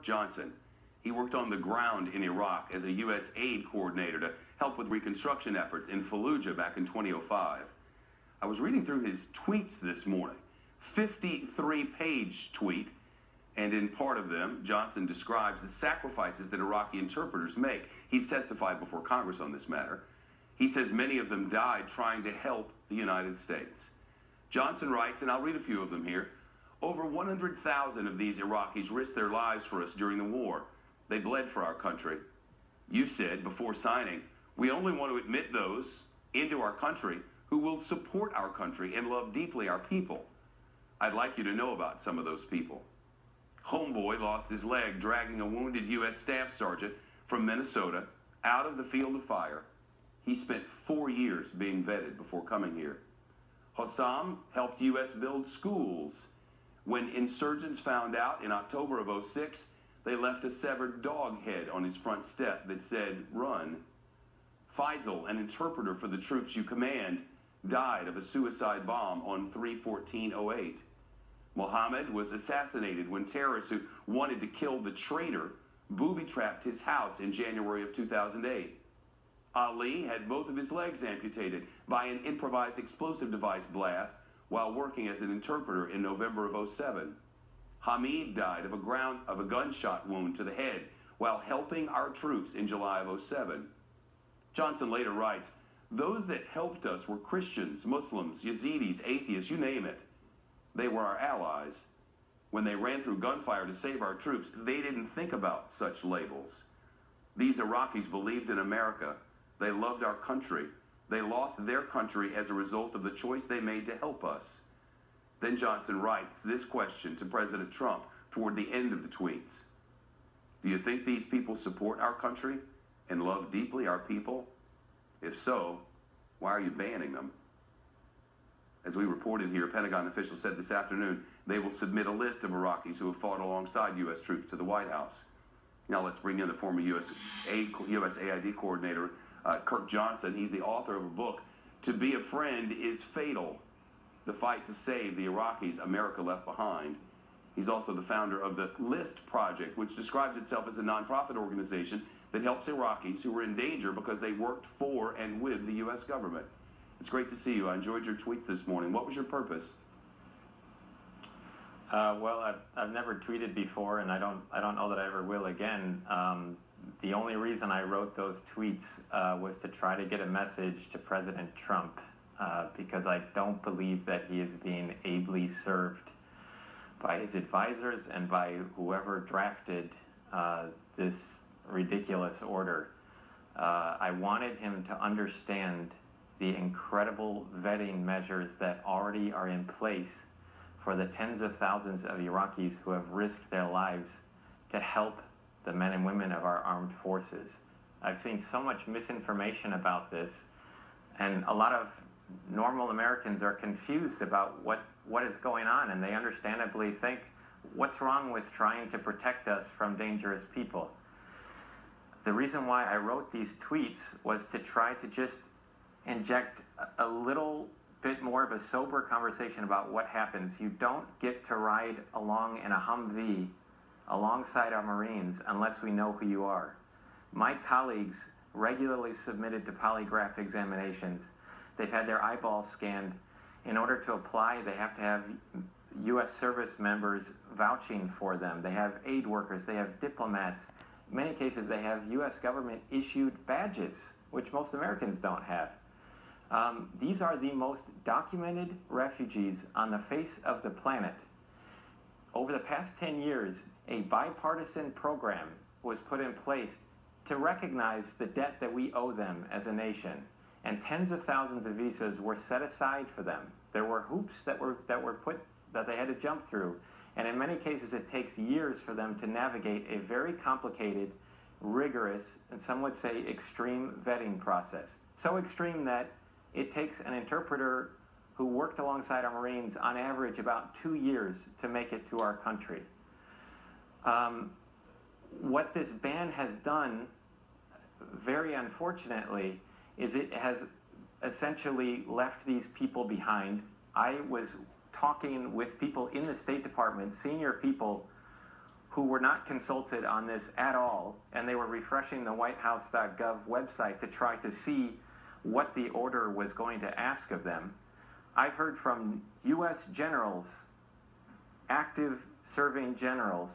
Kirk Johnson. He worked on the ground in Iraq as a U.S. aid coordinator to help with reconstruction efforts in Fallujah back in 2005. I was reading through his tweets this morning, 53-page tweet, and in part of them, Johnson describes the sacrifices that Iraqi interpreters make. He's testified before Congress on this matter. He says many of them died trying to help the United States. Johnson writes, and I'll read a few of them here, over 100,000 of these Iraqis risked their lives for us during the war. They bled for our country. You said before signing, we only want to admit those into our country who will support our country and love deeply our people. I'd like you to know about some of those people. Homeboy lost his leg dragging a wounded U.S. Staff Sergeant from Minnesota out of the field of fire. He spent 4 years being vetted before coming here. Hossam helped U.S. build schools. When insurgents found out in October of '06, they left a severed dog head on his front step that said, "Run." Faisal, an interpreter for the troops you command, died of a suicide bomb on 3/14/08. Mohammed was assassinated when terrorists who wanted to kill the traitor booby-trapped his house in January of 2008. Ali had both of his legs amputated by an improvised explosive device blast while working as an interpreter in November of '07. Hamid died of a gunshot wound to the head while helping our troops in July of '07. Johnson later writes, those that helped us were Christians, Muslims, Yazidis, atheists, you name it. They were our allies. When they ran through gunfire to save our troops, they didn't think about such labels. These Iraqis believed in America. They loved our country. They lost their country as a result of the choice they made to help us. Then Johnson writes this question to President Trump toward the end of the tweets. Do you think these people support our country and love deeply our people? If so, why are you banning them? As we reported here, Pentagon officials said this afternoon they will submit a list of Iraqis who have fought alongside U.S. troops to the White House. Now let's bring in the former USAID coordinator, Kirk Johnson. He's the author of a book, To Be a Friend is Fatal, the fight to save the Iraqis America left behind. He's also the founder of the LIST Project, which describes itself as a nonprofit organization that helps Iraqis who were in danger because they worked for and with the U.S. government. It's great to see you. I enjoyed your tweet this morning. What was your purpose? Well, I've never tweeted before, and I don't know that I ever will again. The only reason I wrote those tweets was to try to get a message to President Trump, because I don't believe that he is being ably served by his advisors and by whoever drafted this ridiculous order. I wanted him to understand the incredible vetting measures that already are in place for the tens of thousands of Iraqis who have risked their lives to help the men and women of our armed forces. I've seen so much misinformation about this, and a lot of normal Americans are confused about what is going on, and they understandably think, what's wrong with trying to protect us from dangerous people? The reason why I wrote these tweets was to try to just inject a little bit more of a sober conversation about what happens. You don't get to ride along in a Humvee alongside our Marines unless we know who you are. My colleagues regularly submitted to polygraph examinations. They've had their eyeballs scanned. In order to apply, they have to have U.S. service members vouching for them. They have aid workers. They have diplomats. In many cases, they have U.S. government-issued badges, which most Americans don't have. These are the most documented refugees on the face of the planet. Over the past 10 years, a bipartisan program was put in place to recognize the debt that we owe them as a nation, and tens of thousands of visas were set aside for them. There were hoops that they had to jump through, and in many cases it takes years for them to navigate a very complicated, rigorous, and some would say extreme vetting process. So extreme that it takes an interpreter who worked alongside our Marines on average about 2 years to make it to our country. What this ban has done, very unfortunately, is it has essentially left these people behind. I was talking with people in the State Department, senior people, who were not consulted on this at all, and they were refreshing the whitehouse.gov website to try to see what the order was going to ask of them. I've heard from U.S. generals, active serving generals,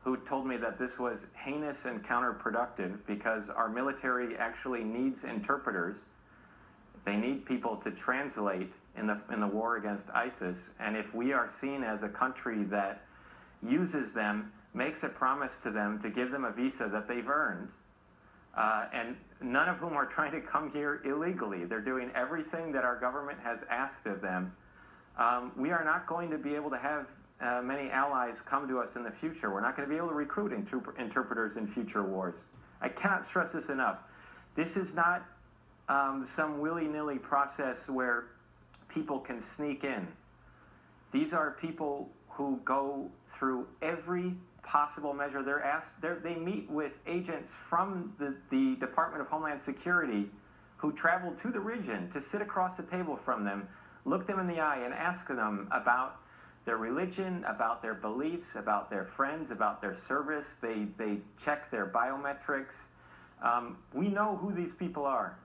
who told me that this was heinous and counterproductive because our military actually needs interpreters. They need people to translate in the war against ISIS, and if we are seen as a country that uses them, makes a promise to them to give them a visa that they've earned, and none of whom are trying to come here illegally. They're doing everything that our government has asked of them. We are not going to be able to have many allies come to us in the future. We're not going to be able to recruit interpreters in future wars. I cannot stress this enough. This is not some willy-nilly process where people can sneak in. These are people who go through every possible measure. They meet with agents from the Department of Homeland Security who travel to the region to sit across the table from them, look them in the eye, and ask them about their religion, about their beliefs, about their friends, about their service. They check their biometrics. We know who these people are.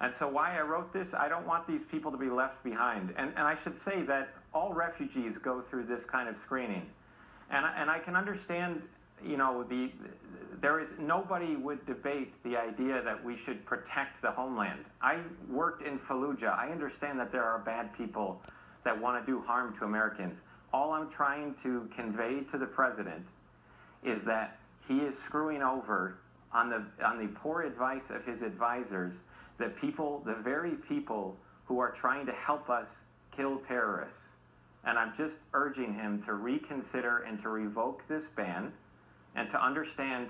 And so why I wrote this, I don't want these people to be left behind. And I should say that all refugees go through this kind of screening. And I can understand, you know, nobody would debate the idea that we should protect the homeland. I worked in Fallujah. I understand that there are bad people that want to do harm to Americans. All I'm trying to convey to the president is that he is screwing over on the poor advice of his advisors, the very people who are trying to help us kill terrorists. And I'm just urging him to reconsider and to revoke this ban and to understand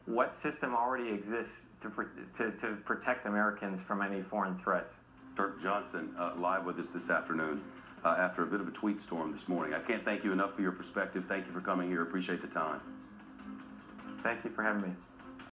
what system already exists to protect Americans from any foreign threats. Kirk Johnson, live with us this afternoon after a bit of a tweet storm this morning. I can't thank you enough for your perspective. Thank you for coming here. Appreciate the time. Thank you for having me.